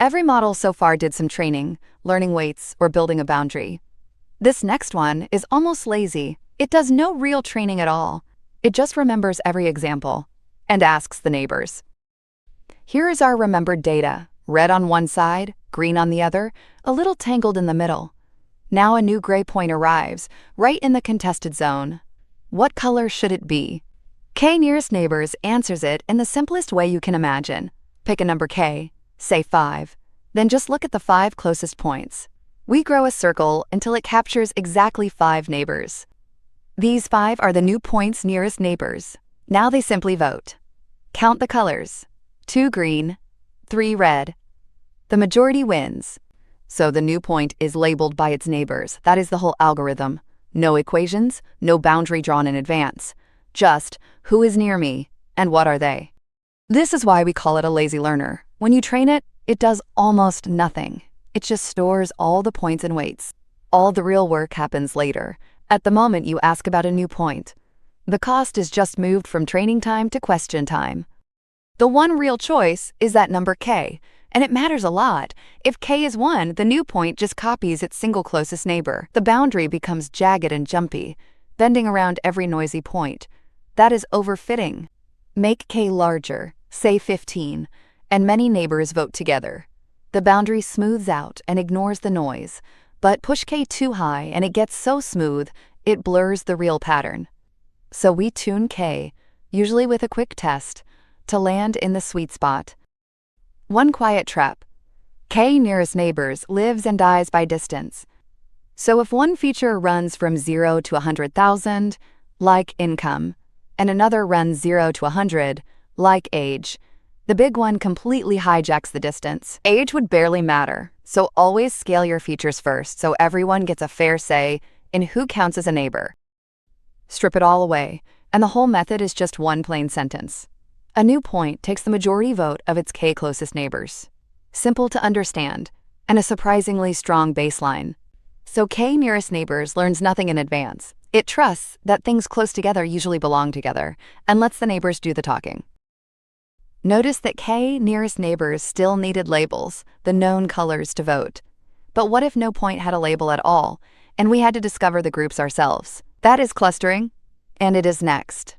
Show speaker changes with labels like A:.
A: Every model so far did some training, learning weights, or building a boundary. This next one is almost lazy. It does no real training at all. It just remembers every example and asks the neighbors. Here is our remembered data, red on one side, green on the other, a little tangled in the middle. Now a new gray point arrives, right in the contested zone. What color should it be? K nearest neighbors answers it in the simplest way you can imagine. Pick a number K, say 5, then just look at the 5 closest points. We grow a circle until it captures exactly 5 neighbors. These 5 are the new points nearest neighbors. Now they simply vote. Count the colors. 2 green, 3 red. The majority wins. So the new point is labeled by its neighbors. That is the whole algorithm. No equations, no boundary drawn in advance. Just who is near me and what are they. This is why we call it a lazy learner. When you train it, it does almost nothing. It just stores all the points and weights. All the real work happens later, at the moment you ask about a new point. The cost is just moved from training time to question time. The one real choice is that number K, and it matters a lot. If K is 1, the new point just copies its single closest neighbor. The boundary becomes jagged and jumpy, bending around every noisy point. That is overfitting. Make K larger, say 15, and many neighbors vote together. The boundary smooths out and ignores the noise, but push K too high and it gets so smooth, it blurs the real pattern. So we tune K, usually with a quick test, to land in the sweet spot. One quiet trap. K nearest neighbors lives and dies by distance. So if one feature runs from 0 to 100,000, like income, and another runs 0 to 100, like age, the big one completely hijacks the distance. Age would barely matter, so always scale your features first so everyone gets a fair say in who counts as a neighbor. Strip it all away, and the whole method is just one plain sentence. A new point takes the majority vote of its K closest neighbors. Simple to understand, and a surprisingly strong baseline. So K nearest neighbors learns nothing in advance. It trusts that things close together usually belong together, and lets the neighbors do the talking. Notice that K nearest neighbors still needed labels, the known colors to vote. But what if no point had a label at all, and we had to discover the groups ourselves? That is clustering, and it is next.